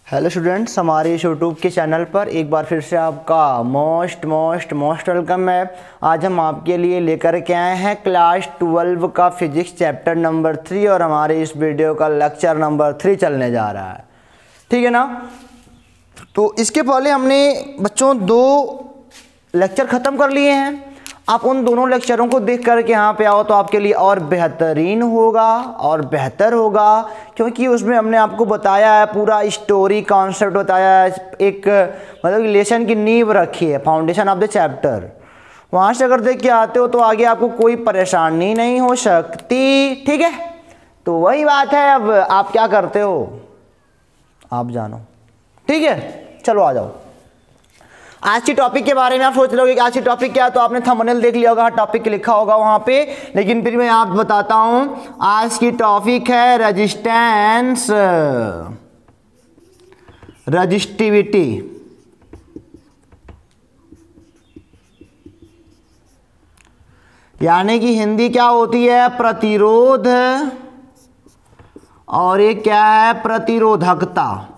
Hello students, हमारे इस YouTube के चैनल पर एक बार फिर से आपका मोस्ट वेलकम है। आज हम आपके लिए लेकर के आए हैं क्लास 12 का फिजिक्स चैप्टर नंबर 3 और हमारे इस वीडियो का लेक्चर नंबर 3 चलने जा रहा है। ठीक है ना। तो इसके पहले हमने बच्चों 2 लेक्चर ख़त्म कर लिए हैं। आप उन दोनों लेक्चरों को देख कर के यहाँ पे आओ तो आपके लिए और बेहतरीन होगा और बेहतर होगा, क्योंकि उसमें हमने आपको बताया है, पूरा स्टोरी कॉन्सेप्ट बताया है, एक मतलब लेसन की नींव रखी है, फाउंडेशन ऑफ द चैप्टर। वहाँ से अगर देख के आते हो तो आगे आपको कोई परेशानी नहीं हो सकती। ठीक है, तो वही बात है। अब आप क्या करते हो आप जानो। ठीक है, चलो आ जाओ। आज की टॉपिक के बारे में आप सोच लोगे कि आज की टॉपिक क्या है, तो आपने थंबनेल देख लिया होगा, टॉपिक लिखा होगा वहाँ पे, लेकिन फिर मैं आप बताता हूँ। आज की टॉपिक है रेजिस्टेंस, रजिस्टिविटी। यानी कि हिंदी क्या होती है, प्रतिरोध, और ये क्या है, प्रतिरोधकता।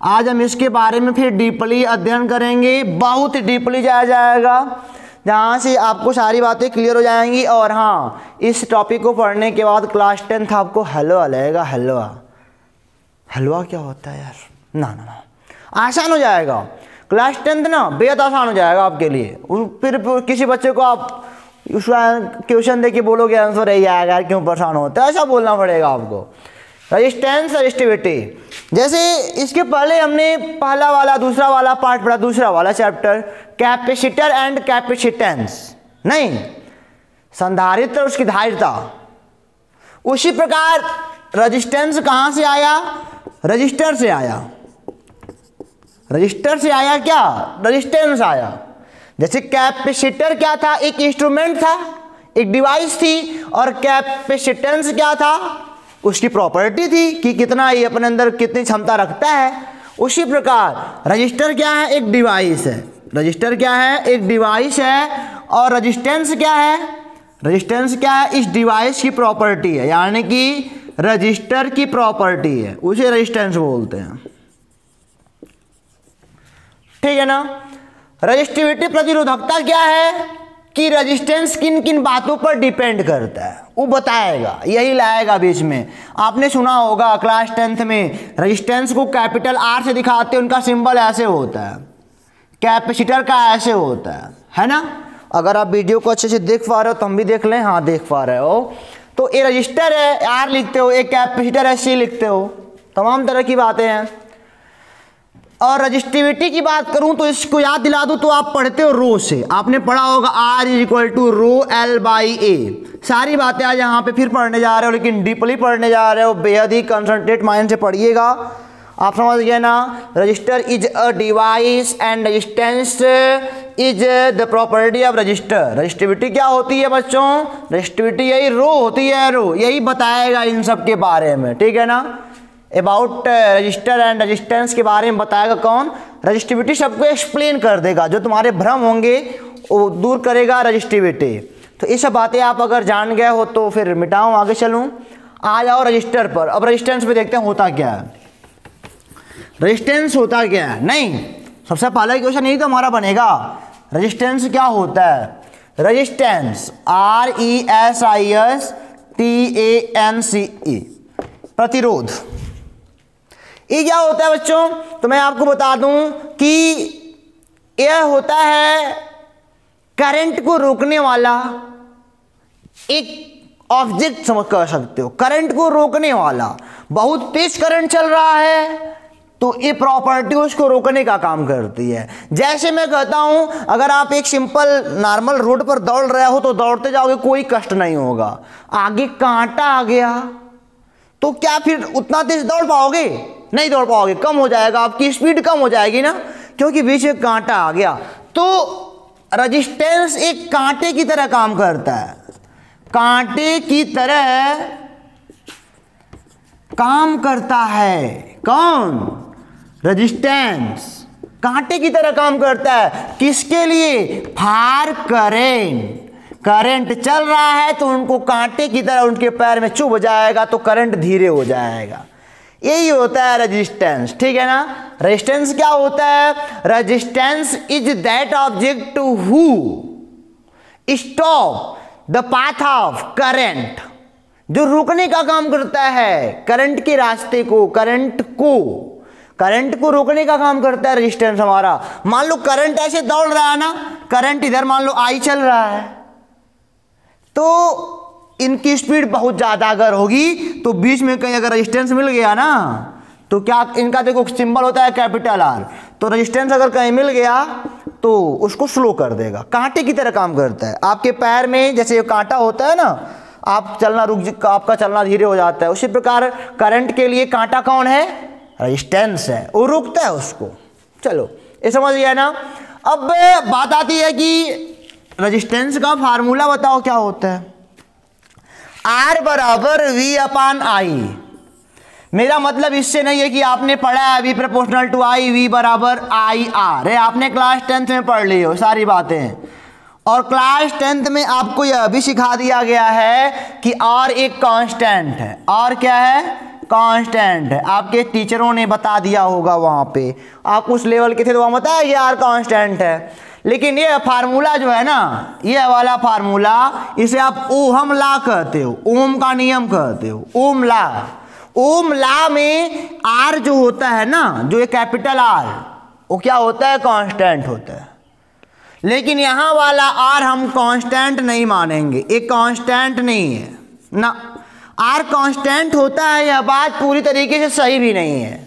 आज हम इसके बारे में फिर डीपली अध्ययन करेंगे, बहुत डीपली जाया जाएगा, जहाँ से आपको सारी बातें क्लियर हो जाएंगी। और हाँ, इस टॉपिक को पढ़ने के बाद क्लास 10th आपको हलवा लगेगा। हलवा क्या होता है यार, ना आसान हो जाएगा। क्लास 10th ना बेहद आसान हो जाएगा आपके लिए। फिर किसी बच्चे को आप उसका क्वेश्चन दे के बोलोगे आंसर रह जाएगा यार, क्यों परेशान होता है, ऐसा बोलना पड़ेगा आपको। Resistance, resistivity. जैसे इसके पहले हमने पहला वाला दूसरा वाला पार्ट पढ़ा, दूसरा वाला चैप्टर कैपेसिटर एंड कैपेसिटेंस, नहीं संधारित्र उसकी धारिता। उसी प्रकार रेजिस्टेंस कहाँ से आया, रजिस्टर से आया। रजिस्टर से आया क्या, रेजिस्टेंस आया। जैसे कैपेसिटर क्या था, एक इंस्ट्रूमेंट था, एक डिवाइस थी, और कैपेसिटेंस क्या था, उसकी प्रॉपर्टी थी कि कितना ये अपने अंदर कितनी क्षमता रखता है। उसी प्रकार रजिस्टर क्या है, एक डिवाइस है। रजिस्टर क्या है, एक डिवाइस है। और रजिस्टेंस क्या है, रजिस्टेंस क्या है, इस डिवाइस की प्रॉपर्टी है, यानी कि रजिस्टर की प्रॉपर्टी है, उसे रजिस्टेंस बोलते हैं। ठीक है ना। रजिस्टिविटी, प्रतिरोधकता क्या है कि रेजिस्टेंस किन किन बातों पर डिपेंड करता है, वो बताएगा, यही लाएगा बीच में। आपने सुना होगा क्लास 10th में रेजिस्टेंस को कैपिटल R से दिखाते हैं, उनका सिंबल ऐसे होता है, कैपेसिटर का ऐसे होता है ना। अगर आप वीडियो को अच्छे से देख पा रहे हो तो हम भी देख लें, हाँ देख पा रहे हो। तो ये रजिस्टर है, R लिखते हो, एक कैपेसिटर है, C लिखते हो, तमाम तरह की बातें हैं। और रजिस्टिविटी की बात करूं तो इसको याद दिला दूं तो आप पढ़ते हो रो से, आपने पढ़ा होगा R = रो L/A। सारी बातें आज यहाँ पे फिर पढ़ने जा रहे हो, लेकिन डीपली पढ़ने जा रहे हो, बेहद ही कंसंट्रेट माइंड से पढ़िएगा। आप समझ गए ना। Register is a device and resistance is the property of register. Resistivity क्या होती है बच्चों, रजिस्टिविटी यही रो होती है, रो यही बताएगा इन सब के बारे में। ठीक है ना। अबाउट रजिस्टर एंड रेजिस्टेंस के बारे में बताएगा कौन, रजिस्टिविटी सबको एक्सप्लेन कर देगा, जो तुम्हारे भ्रम होंगे वो दूर करेगा रजिस्टिविटी। तो ये सब बातें आप अगर जान गए हो तो फिर मिटाऊं, आगे चलूं। आ जाओ रजिस्टर पर। अब रेजिस्टेंस पे देखते हैं होता क्या है, रेजिस्टेंस होता क्या है। नहीं, सबसे पहला क्वेश्चन यही तो हमारा बनेगा, रेजिस्टेंस क्या होता है। रेजिस्टेंस RESISTANCE, प्रतिरोध। ये क्या होता है बच्चों, तो मैं आपको बता दूं कि यह होता है करंट को रोकने वाला एक ऑब्जेक्ट, समझ कर सकते हो, करंट को रोकने वाला। बहुत तेज करंट चल रहा है तो ये प्रॉपर्टी उसको रोकने का काम करती है। जैसे मैं कहता हूं, अगर आप एक सिंपल नॉर्मल रोड पर दौड़ रहे हो तो दौड़ते जाओगे, कोई कष्ट नहीं होगा। आगे कांटा आ गया तो क्या फिर उतना तेज दौड़ पाओगे, नहीं दौड़ पाओगे, कम हो जाएगा, आपकी स्पीड कम हो जाएगी ना, क्योंकि बीच में कांटा आ गया। तो रेजिस्टेंस एक कांटे की तरह काम करता है, कांटे की तरह काम करता है। कौन, रेजिस्टेंस कांटे की तरह काम करता है। किसके लिए, फार करेंट। करंट चल रहा है तो उनको कांटे की तरह उनके पैर में चुभ जाएगा तो करंट धीरे हो जाएगा। यही होता है रेजिस्टेंस, ठीक है ना। रेजिस्टेंस क्या होता है? Resistance is that object who stop the path of current, जो रोकने का काम करता है करंट के रास्ते को, करंट को रोकने का काम करता है रेजिस्टेंस हमारा। मान लो करंट ऐसे दौड़ रहा है ना, करंट इधर मान लो आई चल रहा है, तो इनकी स्पीड बहुत ज़्यादा अगर होगी तो बीच में कहीं अगर रेजिस्टेंस मिल गया ना, तो क्या इनका देखो सिंबल होता है कैपिटल आर, तो रेजिस्टेंस अगर कहीं मिल गया तो उसको स्लो कर देगा, कांटे की तरह काम करता है। आपके पैर में जैसे कांटा होता है ना, आप चलना आपका चलना धीरे हो जाता है, उसी प्रकार करंट के लिए कांटा कौन है? रेजिस्टेंस है, वो रोकता है उसको। चलो ये समझ गया ना। अब बात आती है कि रेजिस्टेंस का फार्मूला बताओ क्या होता है। R बराबर V अपान आई। मेरा मतलब इससे नहीं है कि आपने पढ़ा है V proportional to I, V बराबर आई आर है, आपने क्लास 10th में पढ़ ली हो सारी बातें। और क्लास 10th में आपको यह भी सिखा दिया गया है कि R एक कांस्टेंट है। R क्या है? कांस्टेंट है। आपके टीचरों ने बता दिया होगा वहाँ पे, आप उस लेवल के थे तो वहाँ बताया कि R कांस्टेंट है। लेकिन ये फार्मूला जो है ना, ये वाला फार्मूला, इसे आप ओहम लॉ कहते हो, ओम का नियम कहते हो, ओम लॉ। ओम लॉ में R जो होता है ना, जो ये कैपिटल R, वो क्या होता है? कांस्टेंट होता है। लेकिन यहाँ वाला R हम कांस्टेंट नहीं मानेंगे, एक कांस्टेंट नहीं है ना। R कांस्टेंट होता है, यह बात पूरी तरीके से सही भी नहीं है।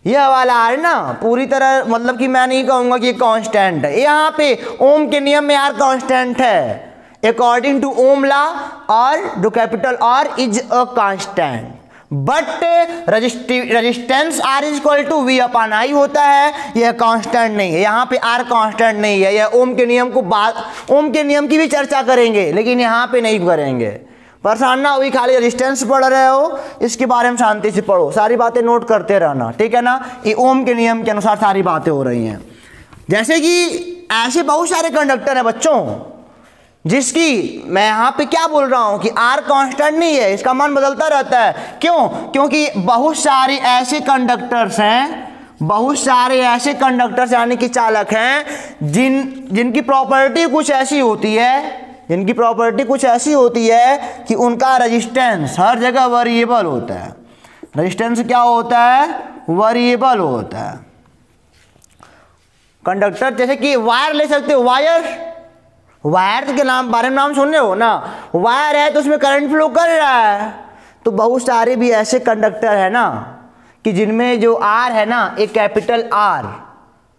यह वाला R ना पूरी तरह, मतलब कि मैं नहीं कहूँगा कि कांस्टेंट है। यहाँ पे ओम के नियम में R कांस्टेंट है, अकॉर्डिंग टू ओम लॉ, और जो capital R is a constant, but resistance R is equal to V upon I होता है, यह कांस्टेंट नहीं है। यहाँ पे R कांस्टेंट नहीं है। यह ओम के नियम ओम के नियम की भी चर्चा करेंगे, लेकिन यहाँ पे नहीं करेंगे। परेशान ना हुई, खाली रेजिस्टेंस पढ़ रहे हो, इसके बारे में शांति से पढ़ो, सारी बातें नोट करते रहना, ठीक है ना। ये ओम के नियम के अनुसार सारी बातें हो रही हैं। जैसे कि ऐसे बहुत सारे कंडक्टर हैं बच्चों, जिसकी मैं यहाँ पे क्या बोल रहा हूँ कि R कांस्टेंट नहीं है, इसका मान बदलता रहता है। क्यों? क्योंकि बहुत सारे ऐसे कंडक्टर्स हैं, बहुत सारे ऐसे कंडक्टर्स यानी कि चालक हैं जिनकी प्रॉपर्टी कुछ ऐसी होती है, जिनकी प्रॉपर्टी कुछ ऐसी होती है कि उनका रेजिस्टेंस हर जगह वेरिएबल होता है। रेजिस्टेंस क्या होता है? वेरिएबल होता है। कंडक्टर जैसे कि वायर ले सकते हो, वायर के बारे में नाम सुन रहे हो ना, वायर है तो उसमें करंट फ्लो कर रहा है। तो बहुत सारे भी ऐसे कंडक्टर है ना कि जिनमें जो R है ना, एक कैपिटल R,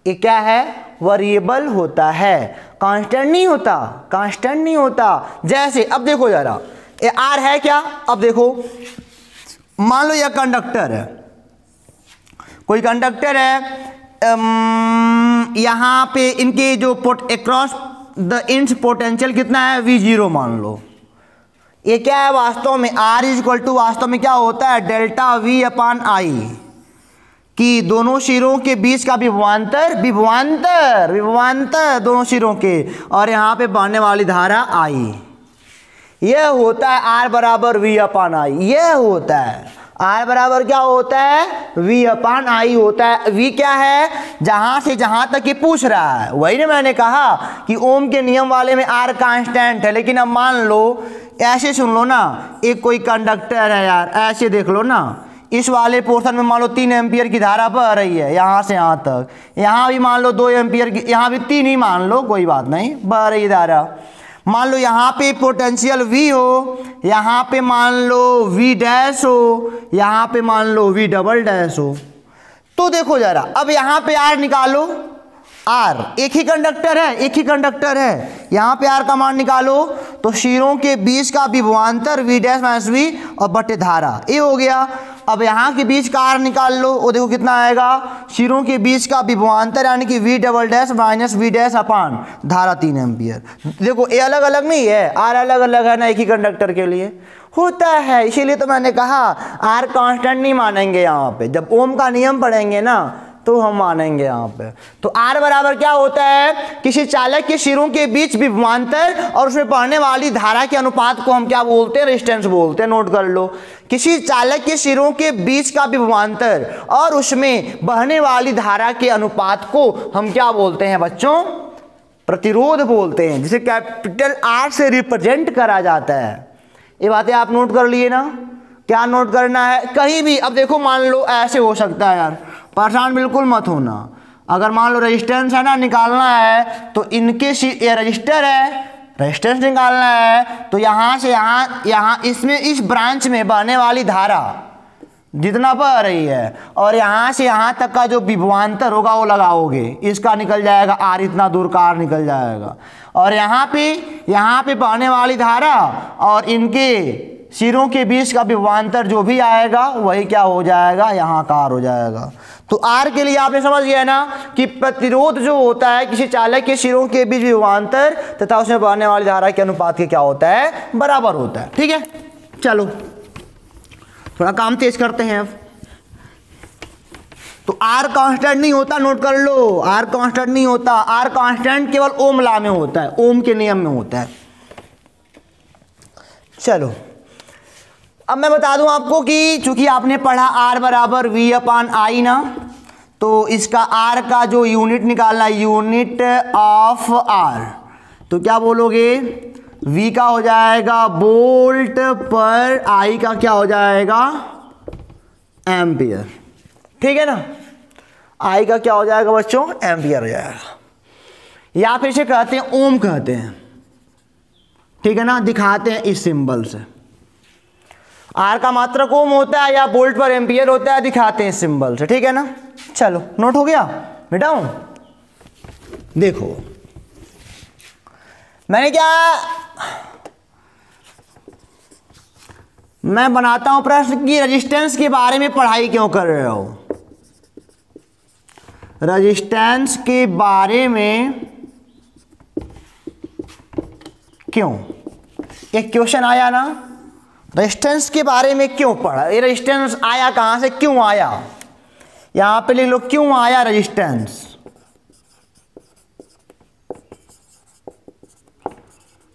ये क्या है? वेरिएबल होता है, कांस्टेंट नहीं होता, कांस्टेंट नहीं होता। जैसे अब देखो जरा, ये R है क्या? अब देखो, मान लो यह कंडक्टर है, कोई कंडक्टर है, यहाँ पे इनके जो अक्रॉस द इंड्स पोटेंशियल कितना है? V0 मान लो। ये क्या है वास्तव में? R इज इक्वल टू वास्तव में क्या होता है? डेल्टा V अपान आई, कि दोनों सिरों के बीच का विभवांतर दोनों सिरों के, और यहाँ पे बहने वाली धारा आई, यह होता है R बराबर V अपान आई। यह होता है R बराबर क्या होता है? V अपान आई होता है। V क्या है? जहाँ से जहाँ तक ये पूछ रहा है, वही ना मैंने कहा कि ओम के नियम वाले में R कांस्टेंट है। लेकिन अब मान लो, ऐसे सुन लो ना, एक कोई कंडक्टर है यार, ऐसे देख लो ना, इस वाले पोर्शन में मान लो 3 एम्पियर की धारा बह रही है यहाँ से यहाँ तक, यहाँ भी मान लो 2 एम्पियर की, यहाँ भी 3 ही मान लो, कोई बात नहीं, बह रही धारा। मान लो यहाँ पे पोटेंशियल V हो, यहाँ पे मान लो V डैश हो, यहाँ पे मान लो V डबल डैश हो। तो देखो जरा, अब यहाँ पे R निकालो, R एक ही कंडक्टर है, यहाँ पे R का मान निकालो, तो सिरों के बीच का विभवांतर V डैश माइनस V और बटे धारा, ये हो गया। अब यहाँ के बीच का R निकाल लो, वो देखो कितना आएगा? सिरों के बीच का विभवांतर यानी कि V double dash minus V dash अपान धारा 3 एम्पियर। देखो ये अलग अलग नहीं है, R अलग अलग है ना, एक ही कंडक्टर के लिए होता है। इसीलिए तो मैंने कहा R कांस्टेंट नहीं मानेंगे यहाँ पे। जब ओम का नियम पढ़ेंगे ना, तो हम मानेंगे यहाँ पे। तो R बराबर क्या होता है, किसी चालक के सिरों के बीच विभवांतर और उसमें बहने वाली धारा के अनुपात को हम क्या बोलते हैं, रेजिस्टेंस बोलते हैं। नोट कर लो, किसी चालक के सिरों के बीच का विभवांतर और उसमें बहने वाली धारा के अनुपात को हम क्या बोलते हैं बच्चों, प्रतिरोध बोलते हैं, जिसे कैपिटल R से रिप्रेजेंट करा जाता है। ये बातें आप नोट कर लिए ना, क्या नोट करना है कहीं भी। अब देखो मान लो ऐसे हो सकता है यार, परेशान बिल्कुल मत होना। अगर मान लो रेजिस्टेंस है ना निकालना है, तो इनके ये रजिस्टर है, रेजिस्टेंस निकालना है, तो यहाँ से यहाँ इसमें इस ब्रांच में बहने वाली धारा जितना बह रही है और यहाँ से यहाँ तक का जो विभवांतर होगा वो लगाओगे, इसका निकल जाएगा R, इतना दूर का R निकल जाएगा। और यहाँ पे बहने वाली धारा और इनके सिरों के बीच का विभवांतर जो भी आएगा वही क्या हो जाएगा, यहाँ का R हो जाएगा। तो R के लिए आपने समझ गया ना कि प्रतिरोध जो होता है किसी चालक के सिरों के बीच विभवांतर तथा उसमें बहने वाली धारा के अनुपात के क्या होता है, बराबर होता है। ठीक है, चलो थोड़ा काम तेज करते हैं अब। तो R कांस्टेंट नहीं होता, नोट कर लो, R कांस्टेंट नहीं होता। R कांस्टेंट केवल ओम लॉ में होता है, ओम के नियम में होता है। चलो अब मैं बता दूं आपको कि चूंकि आपने पढ़ा R बराबर V/I ना, तो इसका R का जो यूनिट निकालना, यूनिट ऑफ R, तो क्या बोलोगे, V का हो जाएगा वोल्ट पर, I का क्या हो जाएगा, एम्पियर। ठीक है ना, I का क्या हो जाएगा बच्चों, एम्पियर हो जाएगा, या फिर इसे कहते हैं ओम कहते हैं। ठीक है ना, दिखाते हैं इस सिंबल से। R का मात्रक ओम होता है या वोल्ट पर एम्पियर होता है, दिखाते हैं इस सिंबल से। ठीक है ना, चलो नोट हो गया मिटाऊं। देखो मैंने क्या, मैं बनाता हूं प्रश्न की रेजिस्टेंस के बारे में पढ़ाई क्यों कर रहे हो, रेजिस्टेंस के बारे में क्यों, एक क्वेश्चन आया ना, रेजिस्टेंस के बारे में क्यों पढ़ा, ये रेजिस्टेंस आया कहां से, क्यों आया, यहां पे लिख लो क्यों आया रेजिस्टेंस।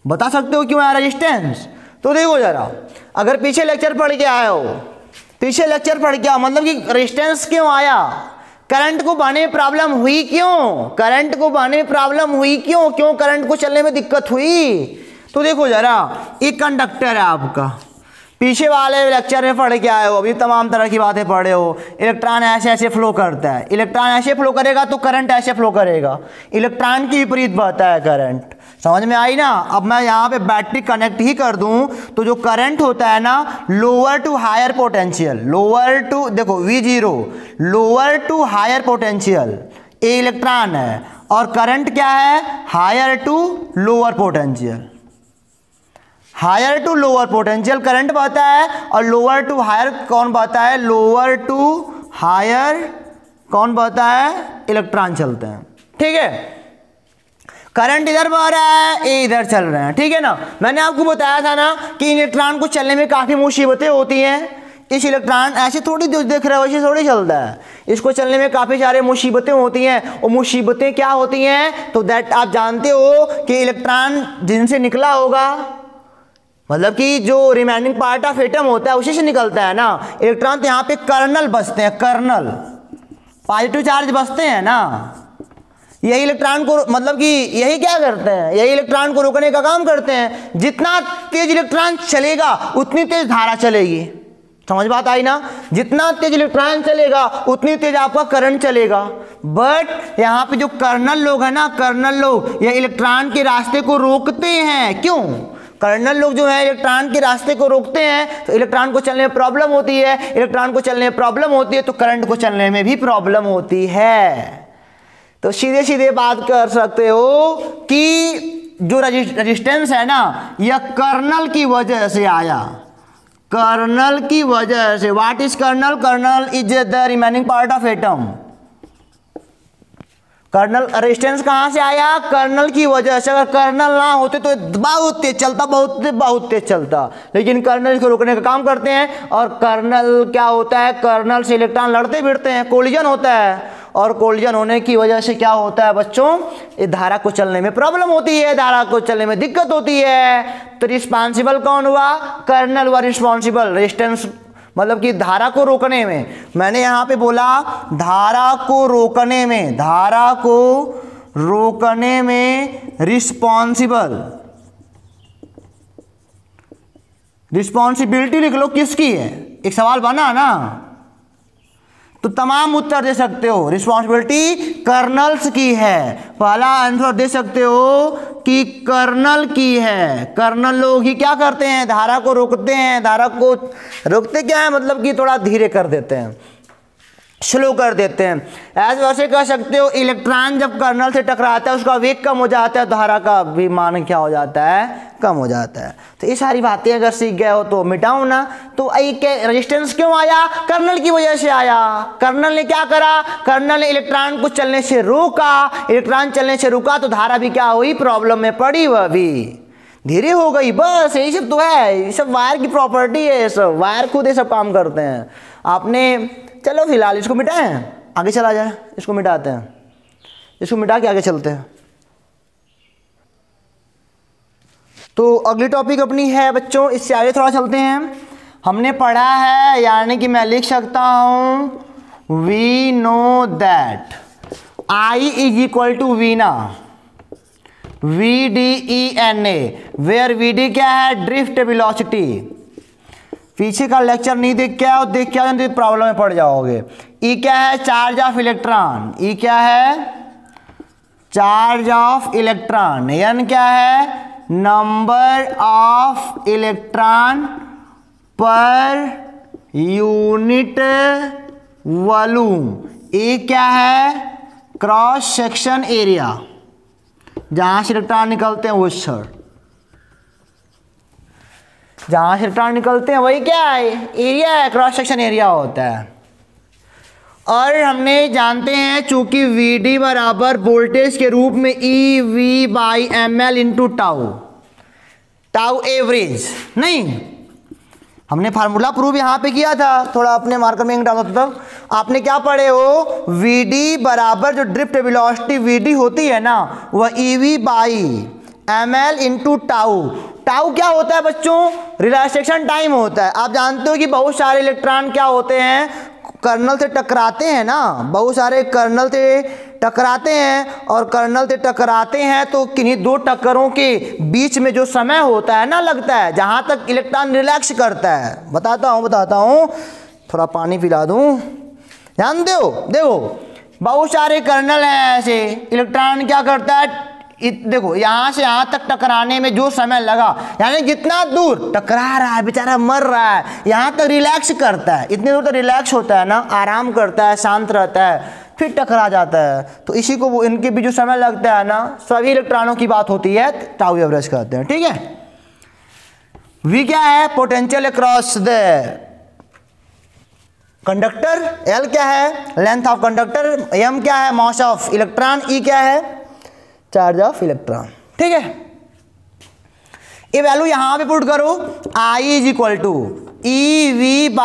बता सकते हो क्यों आया रेजिस्टेंस, तो देखो जरा, अगर पीछे लेक्चर पढ़ के आए हो, पीछे लेक्चर पढ़ के आओ, मतलब कि रेजिस्टेंस क्यों आया, करंट को बहने में प्रॉब्लम हुई क्यों, करंट को बहने में प्रॉब्लम हुई क्यों, क्यों करंट को चलने में दिक्कत हुई। तो देखो जरा, एक कंडक्टर है आपका, पीछे वाले लेक्चर में पढ़ के आए हो, अभी तमाम तरह की बातें पढ़े हो, इलेक्ट्रॉन ऐसे ऐसे फ्लो करता है, इलेक्ट्रॉन ऐसे फ्लो करेगा तो करंट ऐसे फ्लो करेगा, इलेक्ट्रॉन की विपरीत बहता है करंट। समझ में आई ना। अब मैं यहाँ पे बैटरी कनेक्ट ही कर दूं तो जो करंट होता है ना, lower to higher potential, lower to, देखो V0 lower to higher potential, a electron है, और करंट क्या है, higher to lower potential, higher to lower potential current बहता है, और लोअर टू हायर कौन बहता है, लोअर टू हायर कौन बहता है, इलेक्ट्रॉन चलते हैं। ठीक है, करंट इधर बह रहा है, ए इधर चल रहे हैं। ठीक है ना, मैंने आपको बताया था ना कि इलेक्ट्रॉन को चलने में काफ़ी मुसीबतें होती हैं। इस इलेक्ट्रॉन ऐसे थोड़ी देख रहे हो, वैसे थोड़ी चलता है, इसको चलने में काफ़ी सारे मुसीबतें होती हैं। और मुसीबतें क्या होती हैं, तो दैट आप जानते हो कि इलेक्ट्रॉन जिनसे निकला होगा, मतलब कि जो रिमेनिंग पार्ट ऑफ एटम होता है उसी से निकलता है ना इलेक्ट्रॉन, तो यहाँ पे कर्नल बचते हैं, कर्नल पॉजिटिव चार्ज बचते हैं ना, यही इलेक्ट्रॉन को, मतलब कि यही क्या करते हैं, यही इलेक्ट्रॉन को रोकने का काम करते हैं। जितना तेज इलेक्ट्रॉन चलेगा उतनी तेज धारा चलेगी। समझ बात आई ना, जितना तेज इलेक्ट्रॉन चलेगा उतनी तेज आपका करंट चलेगा। बट यहाँ पे जो कर्नल लोग हैं ना, कर्नल लोग ये इलेक्ट्रॉन के रास्ते को रोकते हैं। क्यों, कर्नल लोग जो है इलेक्ट्रॉन के रास्ते को रोकते हैं, तो इलेक्ट्रॉन को चलने में प्रॉब्लम होती है, इलेक्ट्रॉन को चलने में प्रॉब्लम होती है तो करंट को चलने में भी प्रॉब्लम होती है। तो सीधे सीधे बात कर सकते हो कि जो रेजिस्टेंस है ना, यह कर्नल की वजह से आया, कर्नल की वजह से। What is kernel, kernel is the remaining part of atom. Kernel resistance कहाँ से आया, कर्नल की वजह से। अगर कर्नल ना होते तो बहुत तेज चलता, बहुत तेज चलता, लेकिन कर्नल को रोकने का काम करते हैं। और कर्नल क्या होता है, कर्नल से इलेक्ट्रॉन लड़ते भिड़ते हैं, कोलिजन होता है, और कोलिजन होने की वजह से क्या होता है बच्चों, ये धारा को चलने में प्रॉब्लम होती है, धारा को चलने में दिक्कत होती है। तो रिस्पॉन्सिबल कौन हुआ, कर्नल हुआ रिस्पॉन्सिबल, रेजिस्टेंस मतलब कि धारा को रोकने में। मैंने यहाँ पे बोला धारा को रोकने में, धारा को रोकने में रिस्पॉन्सिबल, रिस्पॉन्सिबिलिटी लिख लो किसकी है, एक सवाल बना ना, तो तमाम उत्तर दे सकते हो। रिस्पॉन्सिबिलिटी कर्नल्स की है, पहला आंसर दे सकते हो कि कर्नल की है। कर्नल लोग ही क्या करते हैं, धारा को रोकते हैं। धारा को रोकते क्या है, मतलब कि थोड़ा धीरे कर देते हैं, स्लो कर देते हैं। ऐसे वैसे कह सकते हो इलेक्ट्रॉन जब कर्नल से टकराता है उसका वेग कम हो जाता है, धारा का भी मान क्या हो जाता है, कम हो जाता है। तो ये सारी बातें अगर सीख गए हो तो मिटाओ ना। तो रेजिस्टेंस क्यों आया, कर्नल की वजह से आया। कर्नल ने क्या करा, कर्नल ने इलेक्ट्रॉन को चलने से रोका, इलेक्ट्रॉन चलने से रुका तो धारा भी क्या हुई, प्रॉब्लम में पड़ी, वह भी धीरे हो गई। बस यही सब तो है, ये सब वायर की प्रॉपर्टी है, ये सब वायर खुद ये सब काम करते हैं। आपने चलो फिलहाल इसको मिटाएं, आगे चला जाए, इसको मिटाते हैं, इसको मिटा के आगे चलते हैं। तो अगली टॉपिक अपनी है बच्चों, इससे आगे थोड़ा चलते हैं। हमने पढ़ा है, यानी कि मैं लिख सकता हूं we know that I is equal to वीना, VDENA, वेयर VD क्या है, ड्रिफ्ट वेलोसिटी। पीछे का लेक्चर नहीं देख के आओ, देख के आओ तो प्रॉब्लम में पड़ जाओगे। ई क्या है, चार्ज ऑफ इलेक्ट्रॉन, ई क्या है, चार्ज ऑफ इलेक्ट्रॉन। एन क्या है, number of electron per unit volume. A क्या है, क्रॉस सेक्शन एरिया, जहां से इलेक्ट्रॉन निकलते हैं वो सर, जहां से इलेक्ट्रॉन निकलते हैं वही क्या है, एरिया है, क्रॉस सेक्शन एरिया होता है। और हमने जानते हैं चूंकि VD बराबर वोल्टेज के रूप में EV/ml into tau, tau average नहीं, हमने फार्मूला प्रूव यहाँ पे किया था, थोड़ा अपने मार्कर में डाला था। तब आपने क्या पढ़े हो, VD बराबर जो ड्रिफ्ट वेलोसिटी VD होती है ना, वह EV/ml इंटू टाउ। टाउ क्या होता है बच्चों, रिलैक्सेशन टाइम होता है। आप जानते हो कि बहुत सारे इलेक्ट्रॉन क्या होते हैं, कर्नल से टकराते हैं ना, बहुत सारे कर्नल से टकराते हैं, और कर्नल से टकराते हैं तो किन्हीं दो टक्करों के बीच में जो समय होता है ना, लगता है जहां तक इलेक्ट्रॉन रिलैक्स करता है। बताता हूं, थोड़ा पानी पिला दूं, ध्यान दो। देखो बहुत सारे कर्नल हैं ऐसे, इलेक्ट्रॉन क्या करता है, देखो यहां से यहां तक टकराने में जो समय लगा, यानी जितना दूर टकरा रहा है, बेचारा मर रहा है, यहां तक रिलैक्स करता है, इतनी दूर तक रिलैक्स होता है ना, आराम करता है, शांत रहता है, फिर टकरा जाता है। तो इसी को वो इनके भी जो समय लगता है ना, सभी इलेक्ट्रॉनों की बात होती है, टाउ एवरेज कहते हैं। ठीक है, वी क्या है, potential across the conductor, L क्या है, लेंथ ऑफ कंडक्टर, एम क्या है, मास ऑफ इलेक्ट्रॉन, ई क्या है, चार्ज ऑफ इलेक्ट्रॉन। ठीक है, ये वैल्यू यहां पे पुट करो, I is equal to EV/ml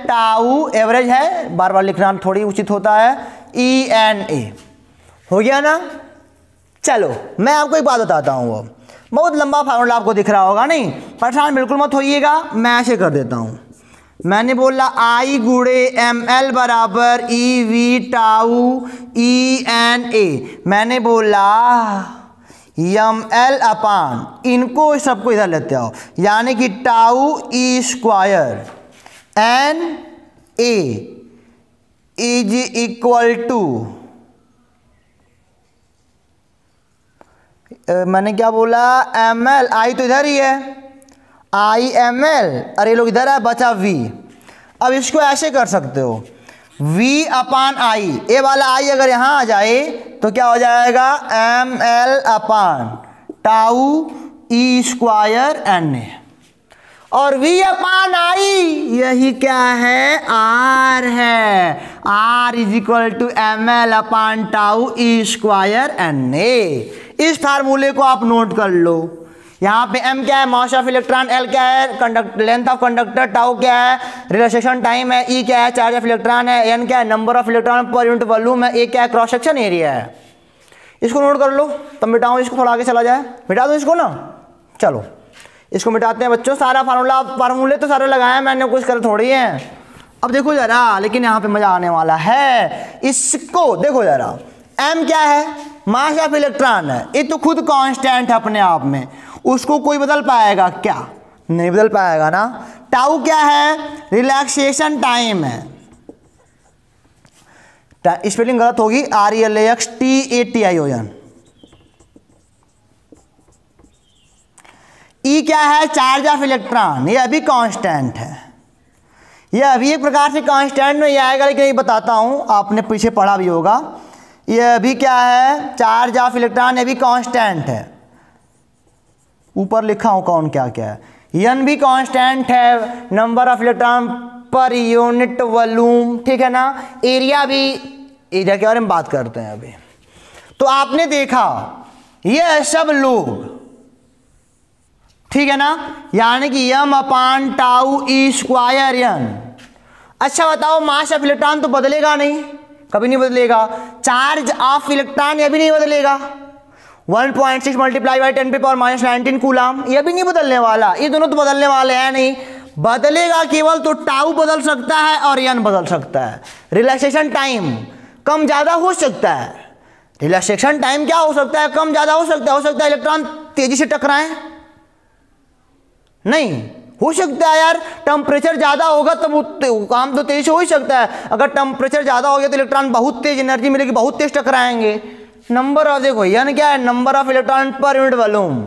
tau average है, बार बार लिखना थोड़ी उचित होता है, ENA हो गया ना। चलो मैं आपको एक बात बताता हूं, वो बहुत लंबा फार्मूला आपको दिख रहा होगा, नहीं परेशान बिल्कुल मत होइएगा, मैं ऐसे कर देता हूं। मैंने बोला I गुणे ml बराबर EV टाउ ENA, मैंने बोला ml अपान, इनको सबको इधर लेते आओ, यानी कि tau E square NA is equal to, मैंने क्या बोला, ml, I तो इधर ही है, IML, अरे लोग इधर है, बचा V। अब इसको ऐसे कर सकते हो, V अपान I, ए वाला I अगर यहाँ आ जाए तो क्या हो जाएगा, ML upon tau E square NA, और V अपान I यही क्या है, R है, R is equal to ML upon tau E square NA। इस फार्मूले को आप नोट कर लो। यहाँ पे M क्या है, मास ऑफ इलेक्ट्रॉन, L क्या है, लेंथ ऑफ कंडक्टर, टाउ क्या है, रिलैक्सेशन टाइम है, ई क्या है, चार्ज ऑफ इलेक्ट्रॉन है, एन क्या है, number of electron per unit volume है, ए क्या है, क्रॉस सेक्शन एरिया है। इसको नोट कर लो, तब मिटाऊँ इसको, थोड़ा आगे चला जाए, मिटा दो इसको ना। चलो इसको मिटाते हैं बच्चों। सारा फार्मूले तो सारे लगाए हैं मैंने, कुछ कर थोड़ी है। अब देखो जरा, लेकिन यहाँ पे मजा आने वाला है। इसको देखो जरा, m क्या है, मास ऑफ इलेक्ट्रॉन है, ये तो खुद कांस्टेंट है अपने आप में, उसको कोई बदल पाएगा क्या, नहीं बदल पाएगा ना। टाउ क्या है, रिलैक्सेशन टाइम है, स्पेलिंग गलत होगी, RELAXTATION। ई क्या है, चार्ज ऑफ इलेक्ट्रॉन, ये अभी कांस्टेंट है, ये अभी एक प्रकार से कांस्टेंट में आएगा, लेकिन ये बताता हूँ, आपने पीछे पढ़ा भी होगा। ये अभी क्या है, चार्ज ऑफ इलेक्ट्रॉन, ये भी कांस्टेंट है, ऊपर लिखा हूँ कौन क्या क्या है। एन भी कांस्टेंट है, number of electron per unit volume, ठीक है ना। एरिया भी, एरिया के बारे में बात करते हैं अभी। तो आपने देखा ये सब लोग, ठीक है ना, यानी कि m upon tau E square N. अच्छा बताओ, मास ऑफ इलेक्ट्रॉन तो बदलेगा नहीं, कभी नहीं बदलेगा। चार्ज ऑफ इलेक्ट्रॉन ये भी नहीं बदलेगा, 1.6 मल्टीप्लाई बाई 10⁻⁻19 कूलम, ये भी नहीं बदलने वाला। ये दोनों तो बदलने वाले हैं नहीं, बदलेगा केवल तो टाउ बदल सकता है और एन बदल सकता है। रिलैक्सेशन टाइम कम ज़्यादा हो सकता है, रिलैक्सेशन टाइम क्या हो सकता है, कम ज़्यादा हो सकता है इलेक्ट्रॉन तेजी से टकराएं, नहीं हो सकता है यार। टेम्परेचर ज़्यादा होगा तब काम तो तेज से हो ही सकता है, अगर टेम्परेचर ज़्यादा हो गया तो इलेक्ट्रॉन बहुत तेज एनर्जी मिलेगी, बहुत तेज टकराएंगे। नंबर ऑफ, देखो एन क्या है, number of electron per unit volume.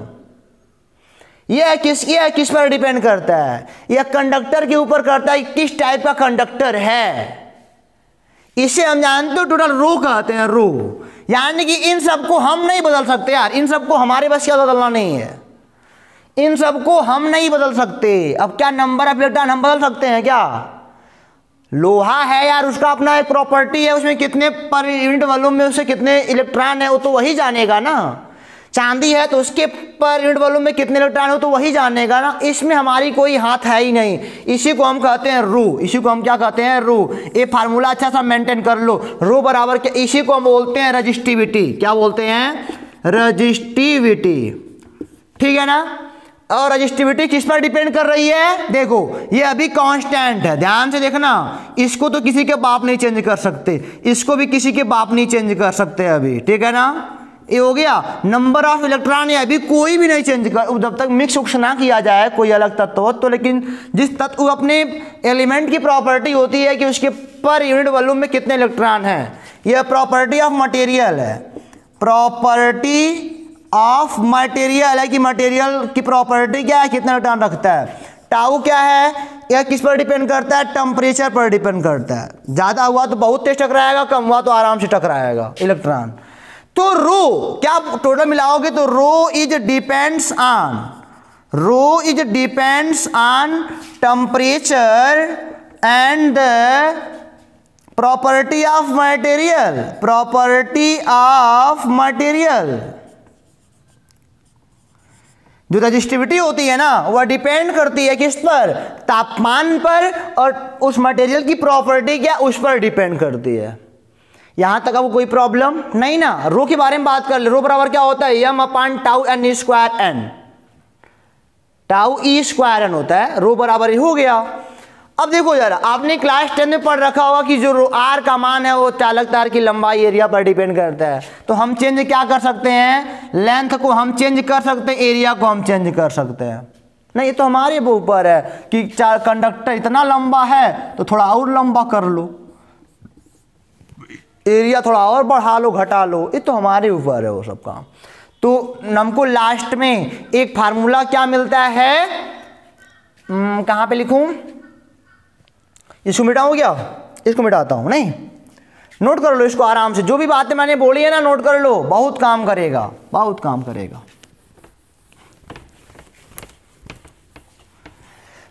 ये किस पर डिपेंड करता है, यह कंडक्टर के ऊपर करता है, किस टाइप का कंडक्टर है। इसे हम जानते हो टोटल रो कहते हैं, रो। यानी कि इन सबको हम नहीं बदल सकते यार, इन सबको हमारे बस क्या बदलना नहीं है, इन सबको हम नहीं बदल सकते। अब क्या नंबर ऑफ इलेक्ट्रॉन हम बदल सकते हैं क्या? लोहा है यार, उसका अपना एक प्रॉपर्टी है, उसमें कितने पर यूनिट वॉल्यूम में उससे कितने इलेक्ट्रॉन है वो तो वही जानेगा ना। चांदी है तो उसके पर यूनिट वॉल्यूम में कितने इलेक्ट्रॉन हो तो वही जानेगा ना, इसमें हमारी कोई हाथ है ही नहीं। इसी को हम कहते हैं रो, इसी को हम क्या कहते हैं, रो। ये फार्मूला अच्छा सा मेंटेन कर लो, रो बराबर क्या, इसी को हम बोलते हैं रजिस्टिविटी। क्या बोलते हैं, रजिस्टिविटी, ठीक है ना। और रजिस्टिविटी किस पर डिपेंड कर रही है, देखो ये अभी कांस्टेंट है, ध्यान से देखना, इसको तो किसी के बाप नहीं चेंज कर सकते, इसको भी किसी के बाप नहीं चेंज कर सकते अभी, ठीक है ना। ये हो गया नंबर ऑफ इलेक्ट्रॉन, ये अभी कोई भी नहीं चेंज कर, जब तक मिक्स उक्स ना किया जाए कोई अलग तत्व तो। लेकिन जिस तत्व अपने एलिमेंट की प्रॉपर्टी होती है कि उसके पर यूनिट वॉल्यूम में कितने इलेक्ट्रॉन हैं, यह प्रॉपर्टी ऑफ मटेरियल है, प्रॉपर्टी ऑफ मटेरियल है कि मटेरियल की प्रॉपर्टी क्या है, कितना इलेक्ट्रॉन रखता है। टाउ क्या है, यह किस पर डिपेंड करता है, टेम्परेचर पर डिपेंड करता है। ज़्यादा हुआ तो बहुत तेज टकराएगा, कम हुआ तो आराम से टकराएगा इलेक्ट्रॉन। तो रो क्या टोटल मिलाओगे तो rho is depends on temperature and the property of material. जो रजिस्टिविटी होती है ना वह डिपेंड करती है किस पर, तापमान पर, और उस मटेरियल की प्रॉपर्टी क्या उस पर डिपेंड करती है। यहां तक अब कोई प्रॉब्लम नहीं ना। रो के बारे में बात कर ले, रो बराबर क्या होता है, m upon tau N E square N, tau E square N होता है, रो बराबर ही हो गया। अब देखो जरा, आपने क्लास 10 में पढ़ रखा होगा कि जो आर का मान है वो चालक तार की लंबाई एरिया पर डिपेंड करता है। तो हम चेंज क्या कर सकते हैं, लेंथ को हम चेंज कर सकते हैं, एरिया को हम चेंज कर सकते हैं। नहीं, ये तो हमारे ऊपर है कि कंडक्टर इतना लंबा है तो थोड़ा और लंबा कर लो, एरिया थोड़ा और बढ़ा लो घटा लो, ये तो हमारे ऊपर है वो सब काम। तो हमको लास्ट में एक फार्मूला क्या मिलता है, कहाँ पे लिखूं, इसको मिटाऊं क्या, इसको मिटाता हूं, नहीं नोट कर लो इसको आराम से, जो भी बातें मैंने बोली है ना नोट कर लो, बहुत काम करेगा, बहुत काम करेगा।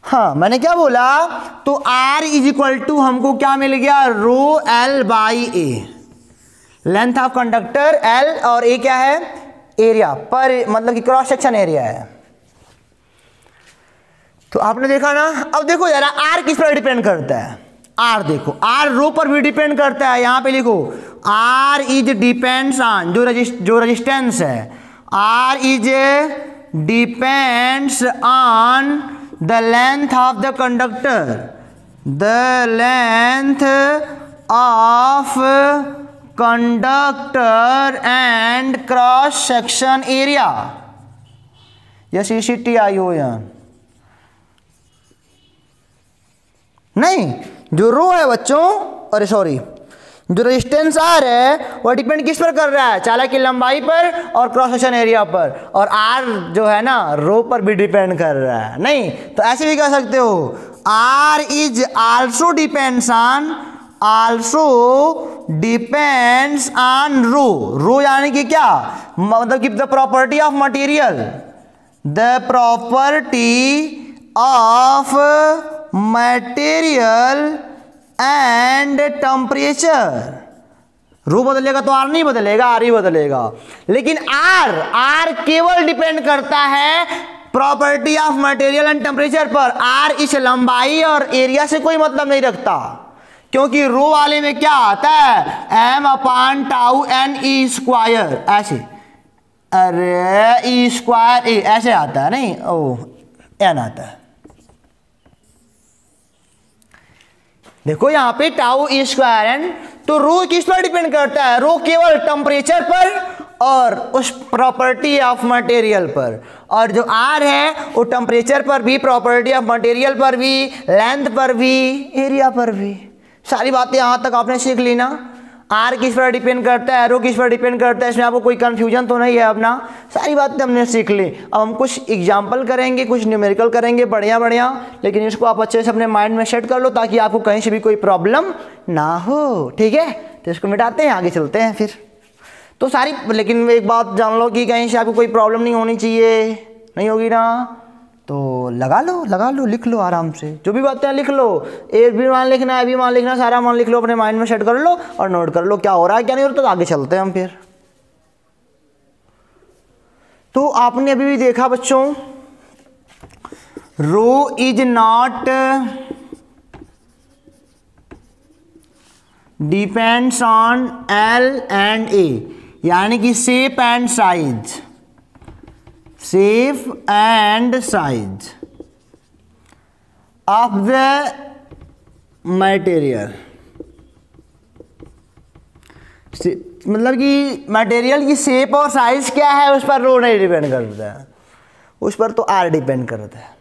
हाँ मैंने क्या बोला, तो R इज इक्वल टू हमको क्या मिल गया, रो L by A, length of conductor L और A क्या है, एरिया पर, मतलब कि क्रॉस सेक्शन एरिया है। तो आपने देखा ना। अब देखो जरा आर किस पर डिपेंड करता है, आर देखो, आर रो पर भी डिपेंड करता है। यहां पे लिखो आर इज डिपेंड्स ऑन, जो रेजिस्टेंस है, R is depends on the length of the conductor, the length of conductor and cross section area. या CCTION नहीं, जो रो है बच्चों, अरे सॉरी, जो रेजिस्टेंस आर है वो डिपेंड किस पर कर रहा है, चालक की लंबाई पर और क्रॉस सेक्शन एरिया पर, और आर जो है ना रो पर भी डिपेंड कर रहा है। नहीं तो ऐसे भी कह सकते हो R is also depends on rho. Rho यानी कि क्या, मतलब कि the property of material, the property of material and temperature. Rho बदलेगा तो आर नहीं बदलेगा, आर ही बदलेगा। लेकिन आर केवल डिपेंड करता है property of material and temperature पर। आर इस लंबाई और एरिया से कोई मतलब नहीं रखता, क्योंकि रो वाले में क्या आता है, m/τ/n² ऐसे, अरे E² ऐसे आता है, नहीं ओ n आता है। देखो यहां पे τ/E²n, तो रो किस पर डिपेंड करता है, रो केवल टेम्परेचर पर और उस प्रॉपर्टी ऑफ मटेरियल पर। और जो आर है वो टेम्परेचर पर भी, प्रॉपर्टी ऑफ मटेरियल पर भी, लेंथ पर भी, एरिया पर भी। सारी बातें यहां तक आपने सीख ली ना। आर किस पर डिपेंड करता है, रो किस पर डिपेंड करता है, इसमें आपको कोई कंफ्यूजन तो नहीं है अपना। सारी बातें हमने सीख ली। अब हम कुछ एग्जाम्पल करेंगे, कुछ न्यूमेरिकल करेंगे, बढ़िया, लेकिन इसको आप अच्छे से अपने माइंड में सेट कर लो ताकि आपको कहीं से भी कोई प्रॉब्लम ना हो, ठीक है। तो इसको मिटाते हैं, आगे चलते हैं फिर। तो सारी, लेकिन एक बात जान लो कि कहीं से आपको कोई प्रॉब्लम नहीं होनी चाहिए, नहीं होगी ना, तो लगा लो, लिख लो आराम से, जो भी बातें लिख लो। ए भी मान लिखना है, बी मान लिखना, सारा मान लिख लो, अपने माइंड में सेट कर लो और नोट कर लो क्या हो रहा है क्या नहीं हो रहा। तो आगे चलते हैं हम फिर। तो आपने अभी भी देखा बच्चों, rho is not depends on L and A, यानी कि shape and size, shape and size of the material। मतलब कि मटेरियल की शेप और साइज क्या है उस पर रो नहीं डिपेंड करता है, उस पर तो आर डिपेंड करता है।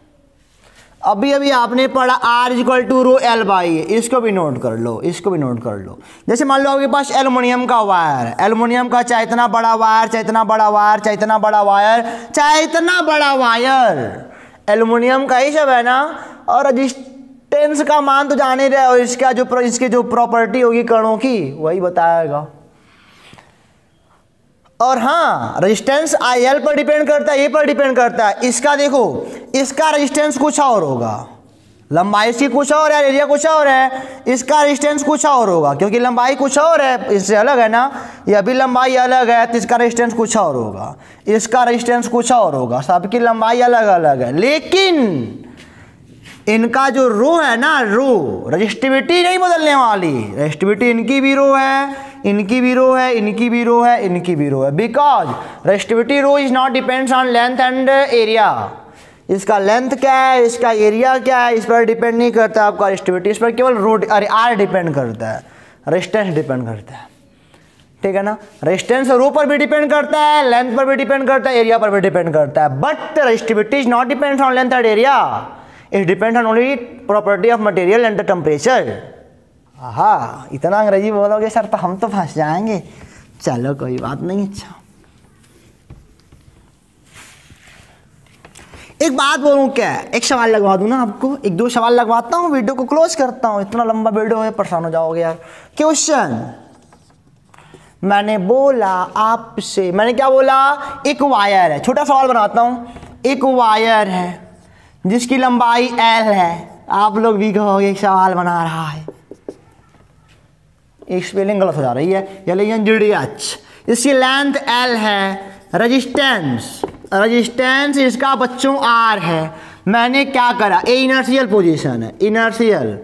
अभी आपने पढ़ा R = ρL/A, इसको भी नोट कर लो, इसको भी नोट कर लो। जैसे मान लो आपके पास एल्युमिनियम का वायर है, एल्युमिनियम का चाहे इतना बड़ा वायर, चाहे इतना बड़ा वायर, चाहे इतना बड़ा वायर, चाहे इतना बड़ा वायर, एल्युमिनियम का ही सब है ना। और रेजिस्टेंस का मान तो जान ही रहे हो, इसके जो प्रॉपर्टी होगी कणों की वही बताएगा। और हाँ, रेजिस्टेंस IL पर डिपेंड करता है, ए पर डिपेंड करता है। इसका देखो, इसका रेजिस्टेंस कुछ और होगा, लंबाई इसकी कुछ और है, एरिया कुछ और है, इसका रेजिस्टेंस कुछ और होगा, क्योंकि लंबाई कुछ और है, इससे अलग है ना। यह भी लंबाई अलग है तो इसका रेजिस्टेंस कुछ और होगा, इसका रेजिस्टेंस कुछ और होगा, सबकी लंबाई अलग अलग है। लेकिन इनका जो रो है ना, रो रजिस्टिविटी नहीं बदलने वाली, रजिस्टिविटी इनकी भी रो है, इनकी भी रो है, इनकी भी रो है, इनकी भी रो है। Because resistivity rho is not depends on length and area. इसका लेंथ क्या है, इसका एरिया क्या है, इस पर डिपेंड नहीं करता आपका रजिस्टिविटी, इस पर केवल रो आर डिपेंड करता है, रेजिस्टेंस डिपेंड करता है, ठीक है ना। रेजिस्टेंस रो पर भी डिपेंड करता है, लेंथ पर भी डिपेंड करता है, एरिया पर भी डिपेंड करता है। But resistivity is not depends on length and area, it depends on only property of material and the temperature. हाँ, इतना अंग्रेजी बोलोगे सर तो हम तो फंस जाएंगे। चलो कोई बात नहीं। अच्छा, एक बात बोलूं क्या, एक सवाल लगवा दूं ना आपको, एक दो सवाल लगवाता हूं, वीडियो को क्लोज करता हूं। इतना लंबा वीडियो है, परेशान हो जाओगे यार। क्वेश्चन मैंने बोला आपसे, मैंने क्या बोला, एक वायर है, छोटा सवाल बनाता हूं। एक वायर है जिसकी लंबाई L है। आप लोग भी कहोगे एक सवाल बना रहा है, एक स्पेलिंग गलत हो जा रही है, LNGDH। इसकी लेंथ L है, रेजिस्टेंस इसका बच्चों R है। मैंने क्या करा, ए इनर्शियल पोजीशन है, इनर्शियल।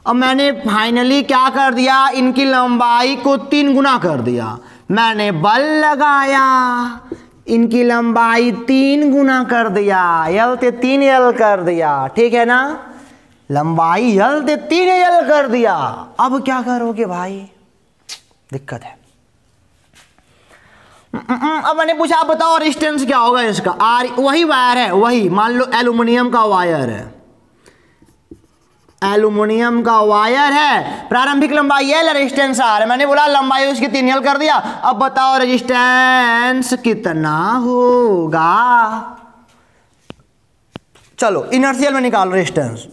अब मैंने फाइनली क्या कर दिया, इनकी लंबाई को 3 गुना कर दिया। मैंने बल लगाया, इनकी लंबाई 3 गुना कर दिया, यल से 3 यल कर दिया, ठीक है ना। लंबाई यल से 3 यल कर दिया। अब क्या करोगे भाई, दिक्कत है। अब मैंने पूछा आप बताओ रेजिस्टेंस क्या होगा इसका। आर वही वायर है, वही मान लो एल्यूमिनियम का वायर है, एल्यूमिनियम का वायर है, प्रारंभिक लंबाई एल, रेजिस्टेंस आर है। मैंने बोला लंबाई उसकी 3 एल कर दिया। अब बताओ रेजिस्टेंस कितना होगा। चलो इनर्शियल में निकालो रेजिस्टेंस।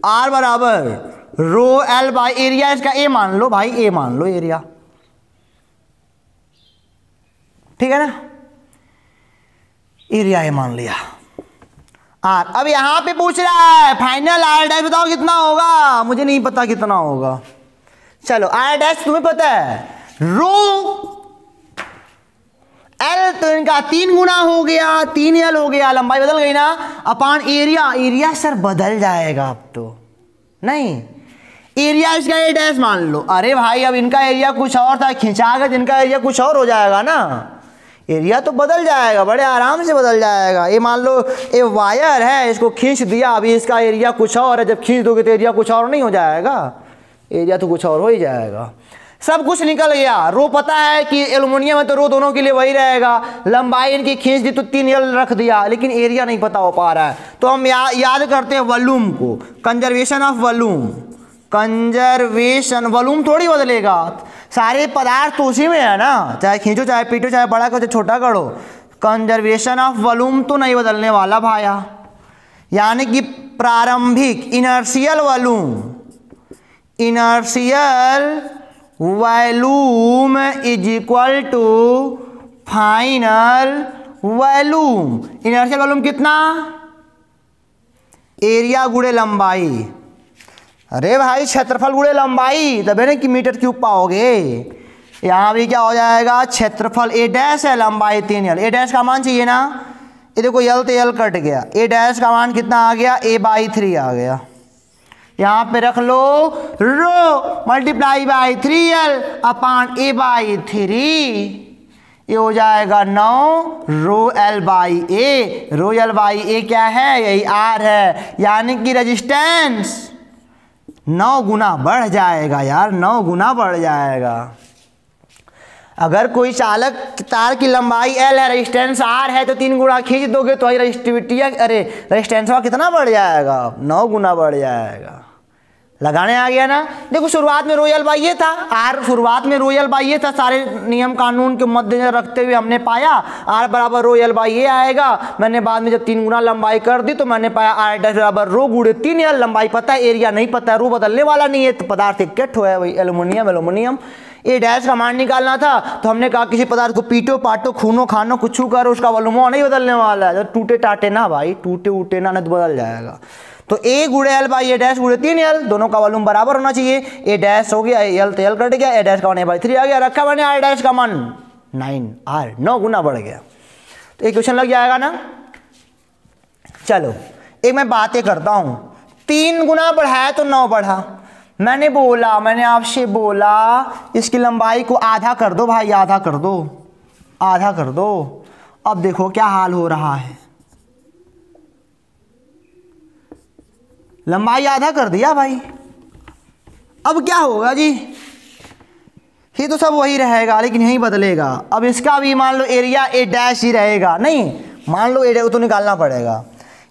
आर बराबर रो एल बाई एरिया, इसका ए मान लो भाई, ए मान लो एरिया, ठीक है ना, एरिया ए मान लिया आर। अब यहां पे पूछ रहा है फाइनल आर डैश बताओ कितना होगा, मुझे नहीं पता कितना होगा। चलो आर डैश तुम्हें पता है, रो एल तो इनका 3 गुना हो गया, 3 एल हो गया, लंबाई बदल गई ना, अपान एरिया, एरिया सर बदल जाएगा अब तो नहीं, एरिया इसका ए डैश मान लो। अरे भाई अब इनका एरिया कुछ और था, खिंचा कर इनका एरिया कुछ और हो जाएगा ना, एरिया तो बदल जाएगा, बड़े आराम से बदल जाएगा। ये मान लो ये वायर है, इसको खींच दिया, अभी इसका एरिया कुछ और है, जब खींच दोगे तो एरिया कुछ और नहीं हो जाएगा, एरिया तो कुछ और हो ही जाएगा। सब कुछ निकल गया। रो पता है कि एल्यूमिनियम है तो रो दोनों के लिए वही रहेगा, लंबाई इनकी खींच दी तो 3 एल रख दिया, लेकिन एरिया नहीं पता हो पा रहा है। तो हम याद करते हैं वॉल्यूम को, conservation of volume, conservation, volume थोड़ी बदलेगा, सारे पदार्थ तो उसी में है ना, चाहे खींचो चाहे पीटो चाहे बड़ा करो चाहे छोटा करो, कंजर्वेशन ऑफ वॉल्यूम तो नहीं बदलने वाला भाया। यानी कि प्रारंभिक initial volume, initial volume is equal to final volume. Initial volume कितना, एरिया गुणे लंबाई। अरे भाई क्षेत्रफल गुणे लंबाई, तबे ना कि मीटर क्यूब पाओगे। यहाँ भी क्या हो जाएगा, क्षेत्रफल ए डैश है, लंबाई 3 एल, ए डैश का मान चाहिए ना, ये देखो यल तो यल कट गया, ए डैश का मान कितना आ गया, ए बाई 3 आ गया। यहाँ पे रख लो rho multiply by 3 L upon A by 3, ये हो जाएगा 9 rho L by A. Rho L by A क्या है, यही आर है, यानी कि रेजिस्टेंस 9 गुना बढ़ जाएगा यार, 9 गुना बढ़ जाएगा। अगर कोई चालक तार की लंबाई एल है, रेजिस्टेंस आर है, तो 3 गुना खींच दोगे तो रेजिस्टिविटी, अरे रेजिस्टेंस कितना बढ़ जाएगा, 9 गुना बढ़ जाएगा। लगाने आ गया ना। देखो शुरुआत में रोयल बाई ये था, आर शुरुआत में रोयल बाई ये था, सारे नियम कानून के मद्देनजर रखते हुए हमने पाया आर बराबर रोयल बाई ये आएगा। मैंने बाद में जब 3 गुना लंबाई कर दी तो मैंने पाया आर डैश बराबर रो गुणे 3 एल। लंबाई पता है, एरिया नहीं पता है, रो बदलने वाला नहीं है, तो पदार्थ इकट्ठ है वही एल्यूमिनियम, एल्यूमिनियम। ए डैश का मान निकालना था तो हमने कहा किसी पदार्थ को पीटो पाटो खूनो खानो कुछ करो, उसका वॉल्यूम नहीं बदलने वाला है, तो टूटे टाटे ना भाई, टूटे उटे ना, नहीं तो बदल जाएगा। तो ए गुणे एल बाई ए डैश गुणे 3 एल, दोनों का वॉल्यूम बराबर होना चाहिए। ए डैश हो गया, एल तो एल कट गया, ए डैश का मान ए बाई 3 आ गया, रखा मैंने आर डैश का मान 9, आर 9 गुना बढ़ गया। तो एक क्वेश्चन लग जाएगा ना। चलो एक मैं बातें करता हूँ, 3 गुना बढ़ाया तो 9 बढ़ा। मैंने आपसे बोला इसकी लंबाई को आधा कर दो भाई, आधा कर दो, आधा कर दो। अब देखो क्या हाल हो रहा है, लंबाई आधा कर दिया भाई। अब क्या होगा जी, ये तो सब वही रहेगा लेकिन यही बदलेगा। अब इसका भी मान लो एरिया ए डैश ही रहेगा, नहीं मान लो एरिया तो निकालना पड़ेगा,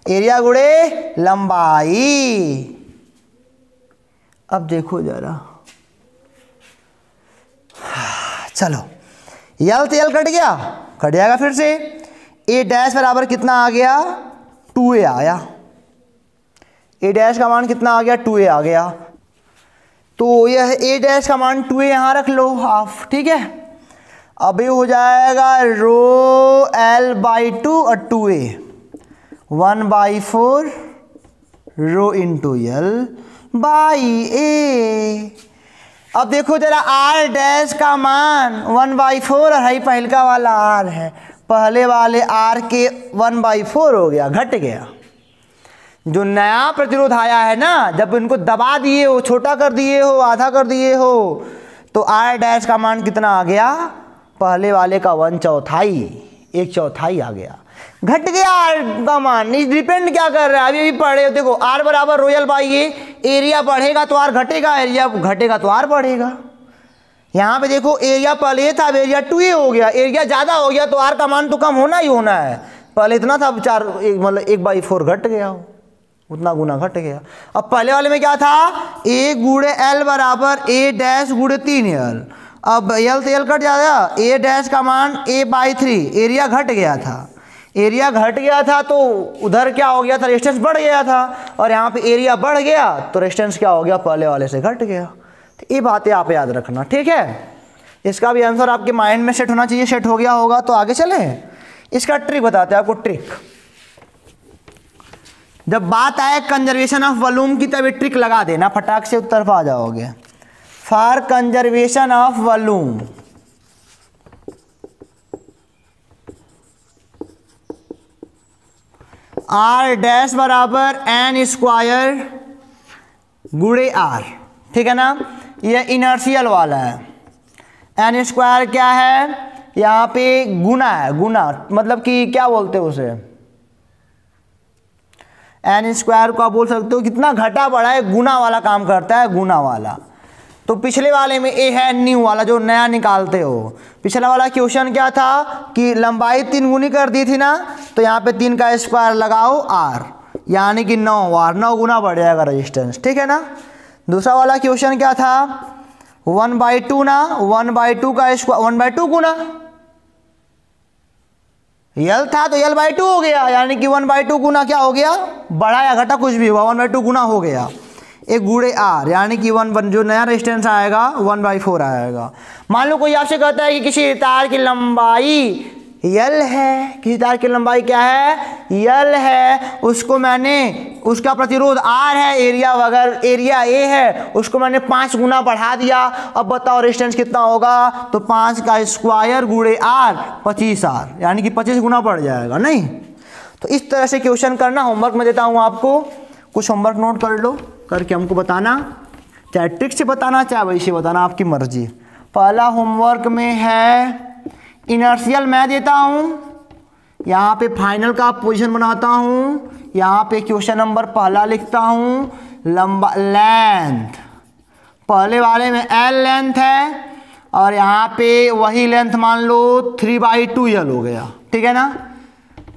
एरिया गुणे लंबाई। अब देखो जरा, चलो यल तो यल कट गया, कट जाएगा फिर से। ए डैश बराबर कितना आ गया, 2a आया, ए डैश का मान कितना आ गया, 2a आ गया। तो यह ए डैश का मान 2a यहाँ रख लो हाफ, ठीक है। अब ये हो जाएगा रो एल बाई 2 और 2a 1/4 rho into L by A. अब देखो जरा आर डैश का मान 1/4 है, पहलका वाला आर है, पहले वाले आर के 1/4 हो गया, घट गया। जो नया प्रतिरोध आया है ना, जब इनको दबा दिए हो, छोटा कर दिए हो, आधा कर दिए हो, तो R डैश का मान कितना आ गया, पहले वाले का 1/4, 1/4 आ गया, घट गया R का मान। इस डिपेंड क्या कर रहा है, अभी पढ़े हो, देखो R बराबर रोयल बाई ए, एरिया बढ़ेगा तो R घटेगा, एरिया घटेगा तो R बढ़ेगा। यहाँ पे देखो एरिया पहले था, अब एरिया 2A हो गया, एरिया ज़्यादा हो गया तो R का मान तो कम होना ही होना है। पहले इतना था, 4 मतलब 1/4 घट गया हो, उतना गुना घट गया। अब पहले वाले में क्या था, A गुणे L बराबर A डैश गुणे 3L। अब L से L कट जाएगा, A डैश का मान A/3, एरिया घट गया था, एरिया घट गया था तो उधर क्या हो गया था, रेजिस्टेंस बढ़ गया था, और यहाँ पे एरिया बढ़ गया तो रेजिस्टेंस क्या हो गया, पहले वाले से घट गया। तो ये बातें आप याद रखना, ठीक है। इसका भी आंसर आपके माइंड में सेट होना चाहिए, सेट हो गया होगा तो आगे चले। इसका ट्रिक बताते हैं आपको, ट्रिक। जब बात आए कंजर्वेशन ऑफ वॉल्यूम की, तब ये ट्रिक लगा देना, फटाक से उत्तर आ जाओगे। For conservation of volume, R dash बराबर N स्क्वायर गुणे R, ठीक है ना। ये इनर्शियल वाला है, N स्क्वायर क्या है, यहाँ पे गुना है, गुना मतलब कि क्या बोलते हो उसे, N स्क्वायर को आप बोल सकते हो कितना घटा बढ़ा है, गुना वाला काम करता है, गुना वाला। तो पिछले वाले में ए है न्यू वाला जो नया निकालते हो, पिछला वाला क्वेश्चन क्या था कि लंबाई 3 गुनी कर दी थी ना, तो यहाँ पे 3 का स्क्वायर लगाओ R, यानी कि 9 R, 9 गुना बढ़ जाएगा रेजिस्टेंस, ठीक है ना। दूसरा वाला क्वेश्चन क्या था, 1/2 ना, 1/2 का स्क्वायर 1/2 गुना L था तो L/2 हो गया, यानी कि 1/2 गुना क्या हो गया, बढ़ा या घटा कुछ भी हुआ, 1/2 गुना हो गया, एक गुणे R, यानी कि 1 जो नया रेजिस्टेंस आएगा 1/4 आएगा। मान लो कोई आपसे कहता है कि किसी तार की लंबाई L है, किसी तार की लंबाई क्या है, L है, उसको मैंने, उसका प्रतिरोध R है, एरिया वगैरह एरिया A है, उसको मैंने 5 गुना बढ़ा दिया। अब बताओ रेजिस्टेंस कितना होगा, तो 5 का स्क्वायर गुणे R 25R, यानी कि 25 गुना बढ़ जाएगा, नहीं। तो इस तरह से क्वेश्चन करना, होमवर्क में देता हूँ आपको, कुछ होमवर्क नोट कर लो, करके हमको बताना, चाहे ट्रिक से बताना चाहे वैसे बताना, आपकी मर्जी। पहला होमवर्क में है इनर्शियल मैं देता हूँ, यहाँ पे फाइनल का पोजीशन बनाता हूँ, यहाँ पे क्वेश्चन नंबर पहला लिखता हूँ, लंबा लेंथ, पहले वाले में L लेंथ है, और यहाँ पे वही लेंथ मान लो 3/2L हो गया, ठीक है ना।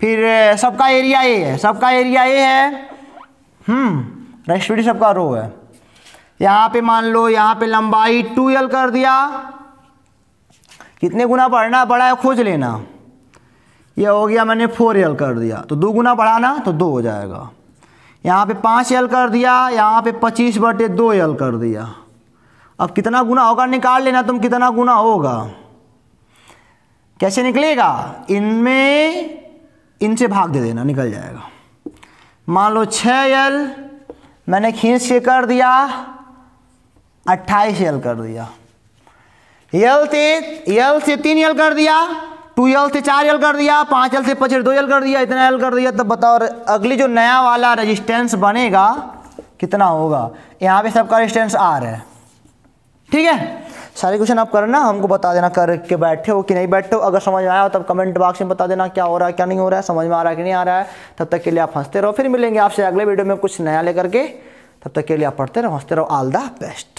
फिर सबका एरिया A है, सबका एरिया A है, रेस्टिविटी सबका रो है। यहाँ पे मान लो, यहाँ पे लंबाई 2L कर दिया, कितने गुना बढ़ना बढ़ा है खोज लेना, ये हो गया मैंने 4L कर दिया, तो 2 गुना बढ़ाना तो 2 हो जाएगा। यहाँ पे 5L कर दिया, यहाँ पे 25/2L कर दिया। अब कितना गुना होगा निकाल लेना तुम, कितना गुना होगा, कैसे निकलेगा, इनमें इनसे भाग दे देना, निकल जाएगा। मान लो 6L मैंने खींच के कर दिया, 28L कर दिया, L से 3L कर दिया, 2L से 4L कर दिया, 5L से 2L कर दिया, इतना L कर दिया। तब बताओ अगली जो नया वाला रेजिस्टेंस बनेगा कितना होगा। यहाँ पे सबका रेजिस्टेंस R है, ठीक है। सारे क्वेश्चन आप करना, हमको बता देना करके बैठे हो कि नहीं बैठे हो। अगर समझ में आया हो तब कमेंट बॉक्स में बता देना क्या हो रहा है क्या नहीं हो रहा है, समझ में आ रहा है कि नहीं आ रहा है। तब तक के लिए आप हंसते रहो, फिर मिलेंगे आपसे अगले वीडियो में कुछ नया लेकर के। तब तक के लिए आप पढ़ते रहो, हंसते रहो। All the best.